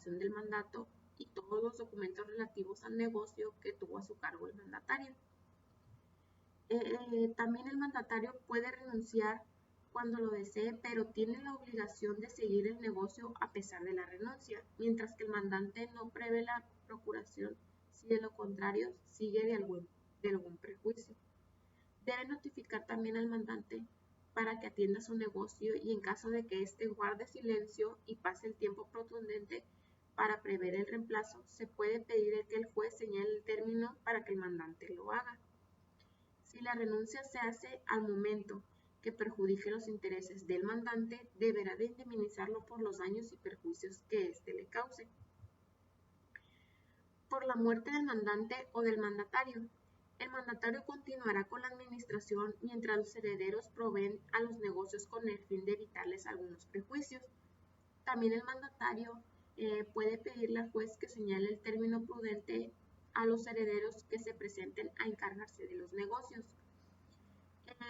duración del mandato y todos los documentos relativos al negocio que tuvo a su cargo el mandatario. También el mandatario puede renunciar cuando lo desee, pero tiene la obligación de seguir el negocio a pesar de la renuncia, mientras que el mandante no prevé la procuración si de lo contrario sigue de algún prejuicio. Debe notificar también al mandante para que atienda su negocio y en caso de que éste guarde silencio y pase el tiempo prudente para prever el reemplazo, se puede pedir que el juez señale el término para que el mandante lo haga. Si la renuncia se hace al momento que perjudique los intereses del mandante, deberá de indemnizarlo por los daños y perjuicios que éste le cause. Por la muerte del mandante o del mandatario, el mandatario continuará con la administración mientras los herederos proveen a los negocios con el fin de evitarles algunos prejuicios. También el mandatario puede pedirle al juez que señale el término prudente a los herederos que se presenten a encargarse de los negocios.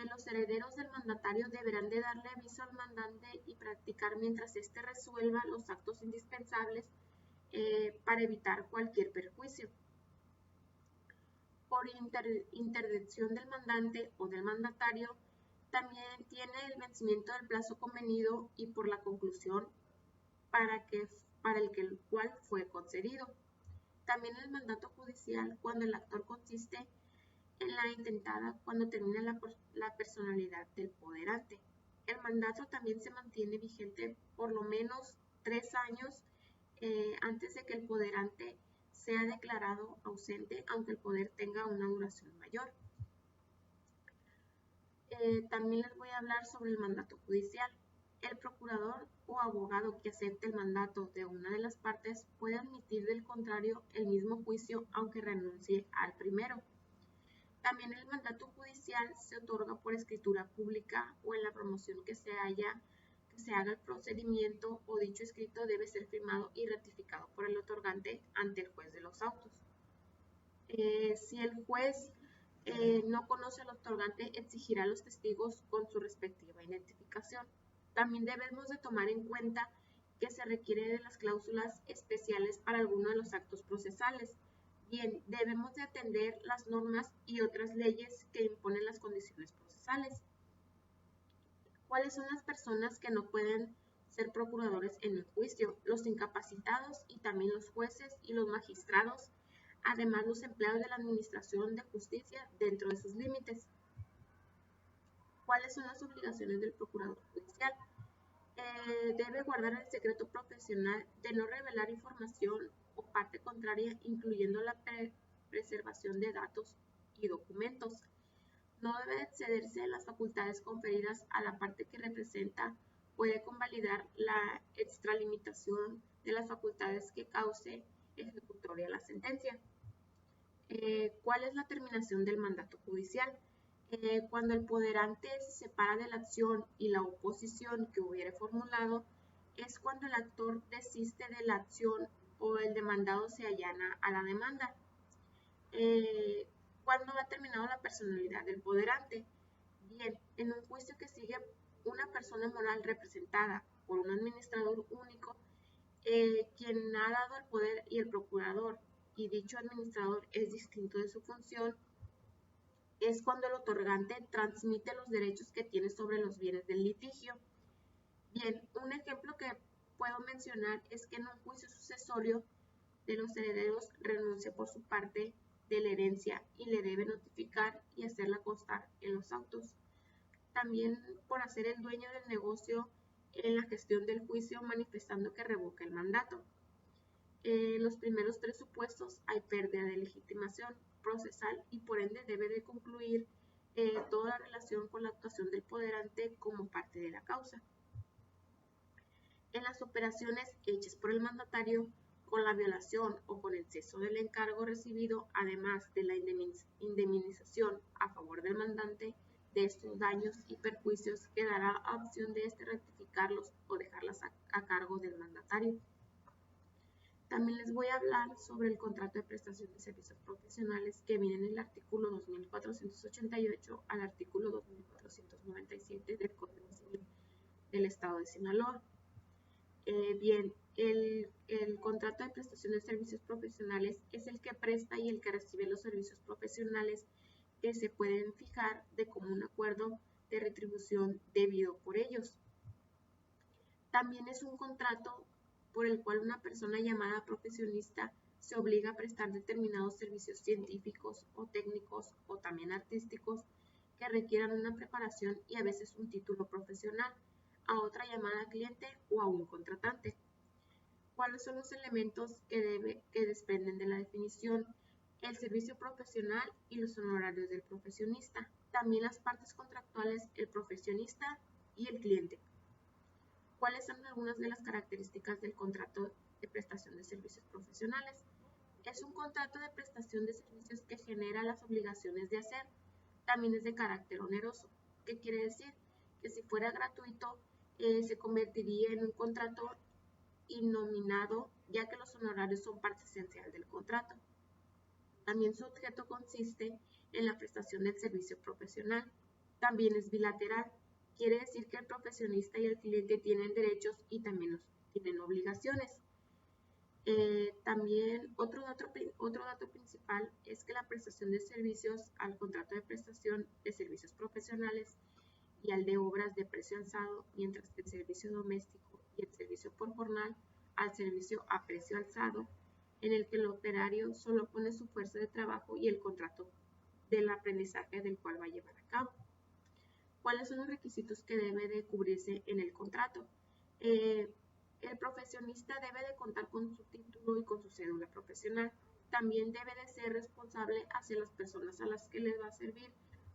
Los herederos del mandatario deberán de darle aviso al mandante y practicar mientras éste resuelva los actos indispensables para evitar cualquier perjuicio. Por interdicción del mandante o del mandatario, también tiene el vencimiento del plazo convenido y por la conclusión para el cual fue concedido. También el mandato judicial, cuando el actor consiste en la intentada cuando termina la personalidad del poderante. El mandato también se mantiene vigente por lo menos 3 años antes de que el poderante sea declarado ausente, aunque el poder tenga una duración mayor. También les voy a hablar sobre el mandato judicial. El procurador o abogado que acepte el mandato de una de las partes puede admitir del contrario el mismo juicio aunque renuncie al primero. También el mandato judicial se otorga por escritura pública o en la promoción que se haga el procedimiento o dicho escrito debe ser firmado y ratificado por el otorgante ante el juez de los autos. Si el juez no conoce al otorgante, exigirá a los testigos con su respectiva identificación. También debemos de tomar en cuenta que se requiere de las cláusulas especiales para alguno de los actos procesales. Bien, debemos de atender las normas y otras leyes que imponen las condiciones procesales. ¿Cuáles son las personas que no pueden ser procuradores en el juicio? Los incapacitados y también los jueces y los magistrados, además los empleados de la Administración de Justicia dentro de sus límites. ¿Cuáles son las obligaciones del procurador judicial? Debe guardar el secreto profesional de no revelar información o parte contraria, incluyendo la preservación de datos y documentos. No debe excederse las facultades conferidas a la parte que representa. Puede convalidar la extralimitación de las facultades que cause ejecutoria la sentencia. ¿Cuál es la terminación del mandato judicial? Cuando el poderante se separa de la acción y la oposición que hubiere formulado, es cuando el actor desiste de la acción o el demandado se allana a la demanda. ¿Cuándo ha terminado la personalidad del poderante? Bien, en un juicio que sigue una persona moral representada por un administrador único, quien ha dado el poder y el procurador, y dicho administrador es distinto de su función, es cuando el otorgante transmite los derechos que tiene sobre los bienes del litigio. Bien, un ejemplo que puedo mencionar es que en un juicio sucesorio de los herederos renuncia por su parte de la herencia y le debe notificar y hacerla constar en los autos. También por hacer el dueño del negocio en la gestión del juicio manifestando que revoca el mandato. En los primeros 3 supuestos hay pérdida de legitimación procesal y por ende debe de concluir toda relación con la actuación del poderante como parte de la causa. En las operaciones hechas por el mandatario con la violación o con exceso del encargo recibido, además de la indemnización a favor del mandante de estos daños y perjuicios, quedará a opción de rectificarlos o dejarlas a cargo del mandatario. También les voy a hablar sobre el contrato de prestación de servicios profesionales que viene en el artículo 2488 al artículo 2497 del Código Civil del Estado de Sinaloa. Bien, el contrato de prestación de servicios profesionales es el que presta y el que recibe los servicios profesionales que se pueden fijar de común acuerdo de retribución debido por ellos. También es un contrato por el cual una persona llamada profesionista se obliga a prestar determinados servicios científicos o técnicos o también artísticos que requieran una preparación y a veces un título profesional a otra llamada cliente o a un contratante. ¿Cuáles son los elementos que desprenden de la definición? El servicio profesional y los honorarios del profesionista. También las partes contractuales, el profesionista y el cliente. ¿Cuáles son algunas de las características del contrato de prestación de servicios profesionales? Es un contrato de prestación de servicios que genera las obligaciones de hacer. También es de carácter oneroso. ¿Qué quiere decir? Que si fuera gratuito, se convertiría en un contrato innominado, ya que los honorarios son parte esencial del contrato. También su objeto consiste en la prestación del servicio profesional. También es bilateral. Quiere decir que el profesionista y el cliente tienen derechos y también tienen obligaciones. También otro dato principal es que la prestación de servicios al contrato de prestación de servicios profesionales y al de obras de precio alzado, mientras que el servicio doméstico y el servicio por jornal al servicio a precio alzado, en el que el operario solo pone su fuerza de trabajo y el contrato del aprendizaje del cual va a llevar a cabo. ¿Cuáles son los requisitos que debe de cubrirse en el contrato? El profesionista debe de contar con su título y con su cédula profesional. También debe de ser responsable hacia las personas a las que les va a servir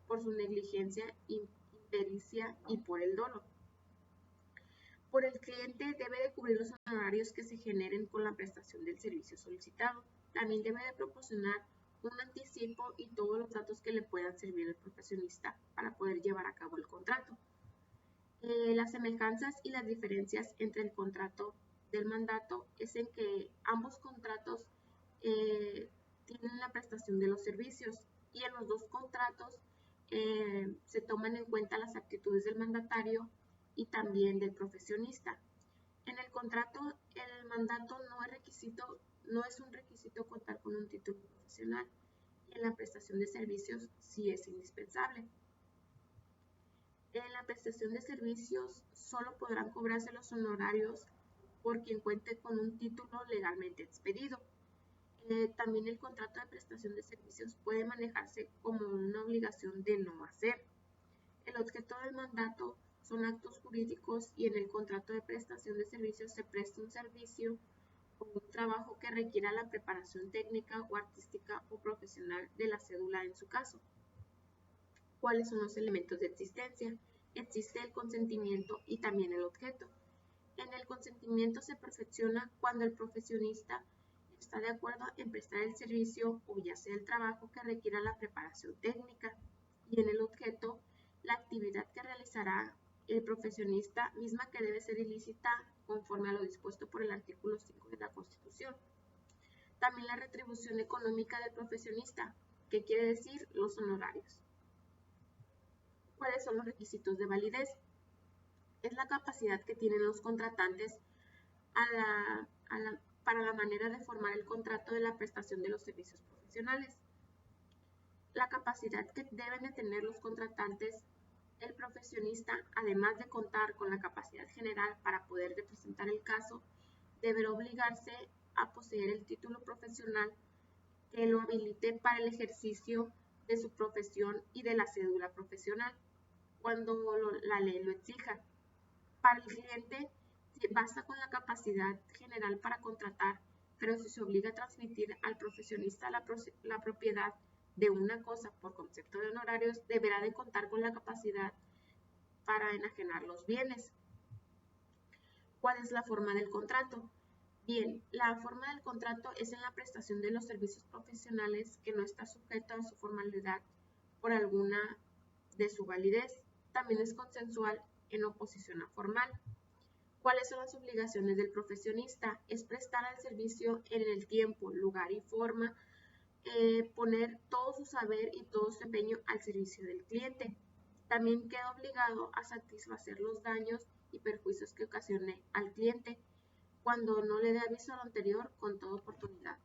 por su negligencia, impericia y por el dolo. Por el cliente debe de cubrir los honorarios que se generen con la prestación del servicio solicitado. También debe de proporcionar un anticipo y todos los datos que le puedan servir al profesionista para poder llevar a cabo el contrato. Las semejanzas y las diferencias entre el contrato del mandato es en que ambos contratos tienen la prestación de los servicios y en los dos contratos se toman en cuenta las actitudes del mandatario y también del profesionista. En el contrato, el mandato no es un requisito contar con un título profesional. En la prestación de servicios sí es indispensable. En la prestación de servicios solo podrán cobrarse los honorarios por quien cuente con un título legalmente expedido. También el contrato de prestación de servicios puede manejarse como una obligación de no hacer. El objeto del mandato son actos jurídicos y en el contrato de prestación de servicios se presta un servicio o un trabajo que requiera la preparación técnica o artística o profesional de la cédula en su caso. ¿Cuáles son los elementos de existencia? Existe el consentimiento y también el objeto. En el consentimiento se perfecciona cuando el profesionista está de acuerdo en prestar el servicio o ya sea el trabajo que requiera la preparación técnica, y en el objeto la actividad que realizará el profesionista, misma que debe ser ilícita conforme a lo dispuesto por el artículo 5 de la Constitución. También la retribución económica del profesionista, que quiere decir los honorarios. ¿Cuáles son los requisitos de validez? Es la capacidad que tienen los contratantes para la manera de formar el contrato de la prestación de los servicios profesionales. La capacidad que deben de tener los contratantes, el profesionista, además de contar con la capacidad general para poder representar el caso, deberá obligarse a poseer el título profesional que lo habilite para el ejercicio de su profesión y de la cédula profesional, cuando la ley lo exija. Para el cliente, basta con la capacidad general para contratar, pero si se obliga a transmitir al profesionista la propiedad de una cosa por concepto de honorarios, deberá de contar con la capacidad para enajenar los bienes. ¿Cuál es la forma del contrato? Bien, la forma del contrato es en la prestación de los servicios profesionales que no está sujeto a su formalidad por alguna de su validez. También es consensual en oposición a formal. ¿Cuáles son las obligaciones del profesionista? Es prestar el servicio en el tiempo, lugar y forma, poner todo su saber y todo su empeño al servicio del cliente. También queda obligado a satisfacer los daños y perjuicios que ocasione al cliente cuando no le dé aviso al anterior con toda oportunidad.